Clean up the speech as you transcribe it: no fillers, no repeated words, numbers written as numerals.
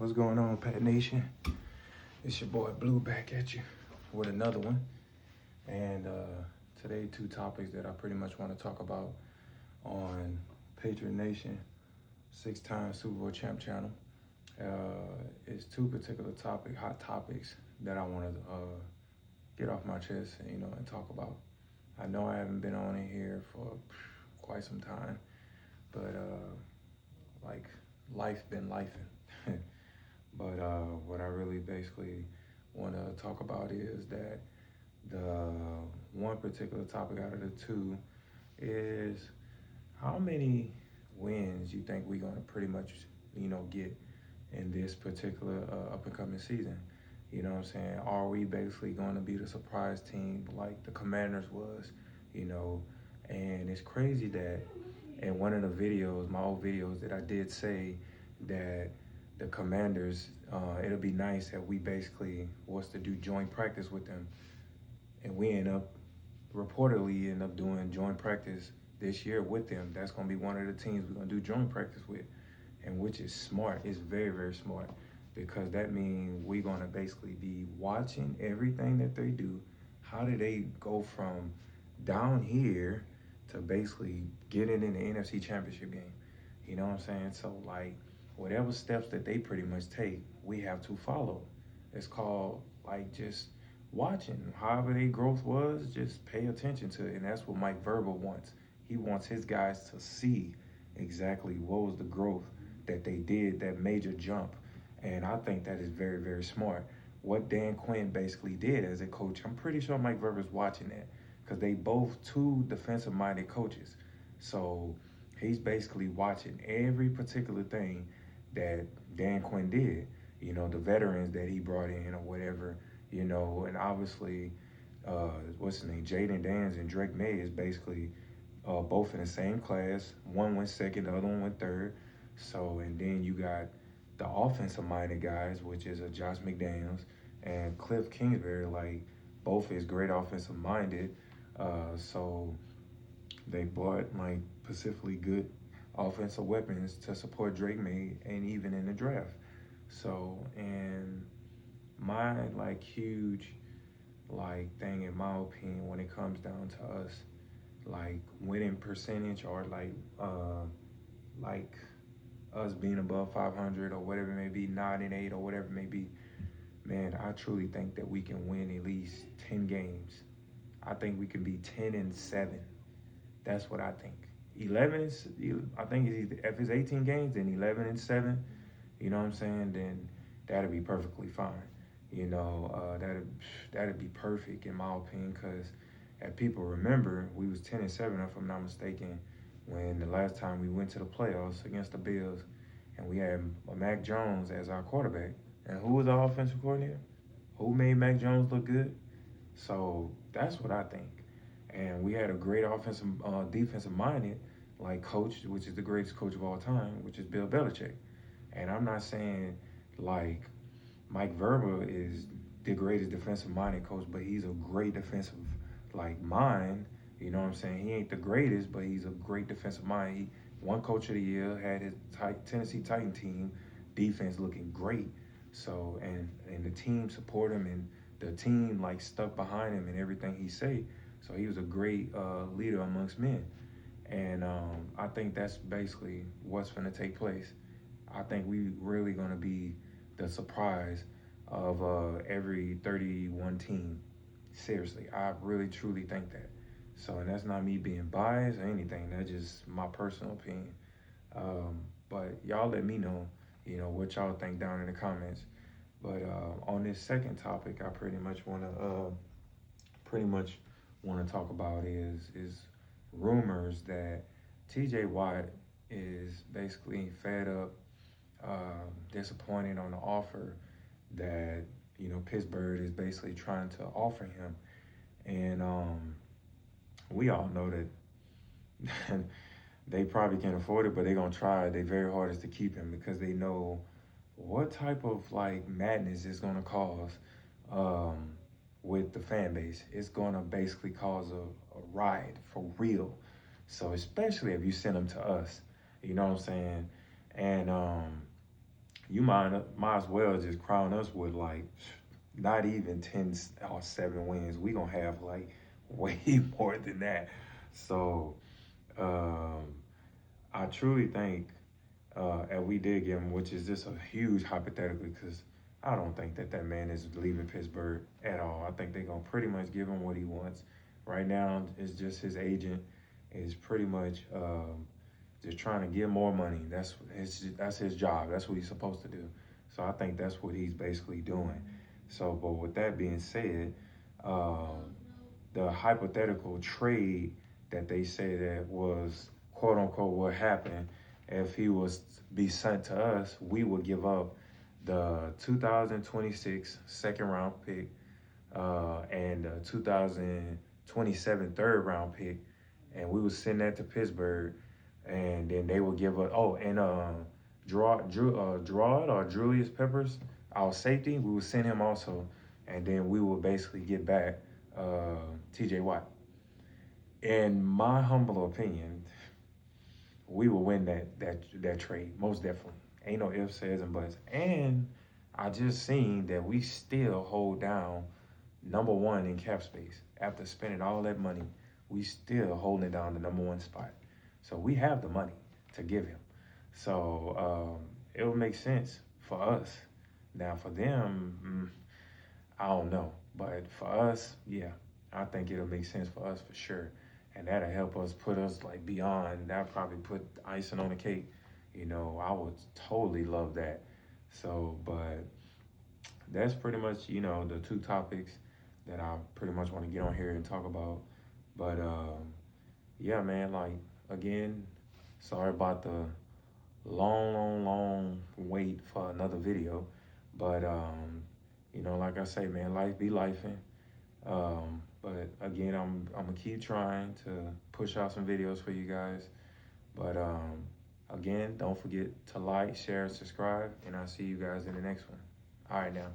What's going on, Pat Nation? It's your boy Blue back at you with another one. And today, two topics that I pretty much want to talk about on Patriot Nation, 6-time Super Bowl champ channel. It's two particular hot topics that I want to get off my chest, and talk about. I know I haven't been on it here for quite some time, but like life been lifing. But what I really basically want to talk about is that the one particular topic out of the two is how many wins you think we're going to pretty much, get in this particular up and coming season. You know what I'm saying? Are we basically going to be the surprise team like the Commanders was, And it's crazy that in one of the videos, my old videos, that I did say that the Commanders, it'll be nice if we basically was to do joint practice with them. And we reportedly end up doing joint practice this year with them. That's going to be one of the teams we're going to do joint practice with, and which is smart. It's very, very smart, because that means we're going to basically be watching everything that they do. How do they go from down here to basically getting in the NFC Championship game? You know what I'm saying? So, whatever steps that they pretty much take, we have to follow. It's called, just watching. However their growth was, just pay attention to it. And that's what Mike Vrabel wants. He wants his guys to see exactly what was the growth that they did, that major jump. And I think that is very, very smart. What Dan Quinn basically did as a coach, I'm pretty sure Mike Vrabel's watching that, because they both two defensive-minded coaches. So he's basically watching every particular thing that Dan Quinn did, the veterans that he brought in or whatever, and obviously, what's his name, Jaden Daniels and Drake May is basically both in the same class. One went second, the other one went third. So, and then you got the offensive-minded guys, which is Josh McDaniels and Cliff Kingsbury, both is great offensive-minded. So they bought, specifically good offensive weapons to support Drake May, and even in the draft. So, and my huge thing, in my opinion, when it comes down to us, winning percentage, or us being above 500 or whatever it may be, 9-8 or whatever it may be, man, I truly think that we can win at least 10 games. I think we can be 10-7. That's what I think. 11 is, I think if it's 18 games, then 11-7, you know what I'm saying? Then that'd be perfectly fine. That'd be perfect in my opinion, because if people remember, we was 10-7, if I'm not mistaken, when the last time we went to the playoffs against the Bills, and we had Mac Jones as our quarterback. And who was our offensive coordinator? Who made Mac Jones look good? So that's what I think. And we had a great defensive-minded coach, which is the greatest coach of all time, which is Bill Belichick. And I'm not saying Mike Vrabel is the greatest defensive-minded coach, but he's a great defensive mind. You know what I'm saying? He ain't the greatest, but he's a great defensive mind. He won Coach of the Year, had his Tennessee Titan team defense looking great. So, and the team support him, and the team stuck behind him and everything he say. So he was a great leader amongst men. And I think that's basically what's going to take place. I think we really going to be the surprise of every 31 team. Seriously, I really, truly think that. So, and that's not me being biased or anything. That's just my personal opinion. But y'all let me know, what y'all think down in the comments. But on this second topic, I pretty much want to talk about is rumors that T.J. Watt is basically fed up, disappointed on the offer that Pittsburgh is basically trying to offer him, and we all know that they probably can't afford it, but they're gonna try their very hardest to keep him, because they know what type of madness it's gonna cause with the fan base. It's gonna basically cause a riot for real. So especially if you send them to us, you know what I'm saying? And you might as well just crown us with like not even 10 or 7 wins. We gonna have like way more than that. So um, I truly think, and we did give him, which is just a huge hypothetical, because I don't think that that man is leaving Pittsburgh at all. I think they're gonna pretty much give him what he wants. Right now, it's just his agent is pretty much just trying to get more money. That's his job. That's what he's supposed to do. So I think that's what he's basically doing. So, but with that being said, uh, the hypothetical trade that they say that was quote unquote what happened, if he was be sent to us, we would give up the 2026 second round pick and the 2027 third round pick, and we would send that to Pittsburgh, and then they would give us Gerard or Julius Peppers, our safety. We would send him also, and then we would basically get back T.J. Watt. In my humble opinion, we will win that trade most definitely. Ain't no ifs, ands, and buts. And I just seen that we still hold down number one in cap space after spending all that money. We still holding down the number one spot. So we have the money to give him. So it would make sense for us. Now for them, I don't know. But for us, yeah, I think it'll make sense for us for sure. And that'll help us put us like beyond. That'll probably put icing on the cake. You know, I would totally love that. So, but that's pretty much, the two topics that I pretty much want to get on here and talk about. But yeah, man, like again, sorry about the long wait for another video. But like I say, man, life be lifing. But again, I'm gonna keep trying to push out some videos for you guys. But again, don't forget to like, share, and subscribe, and I'll see you guys in the next one. All right, now.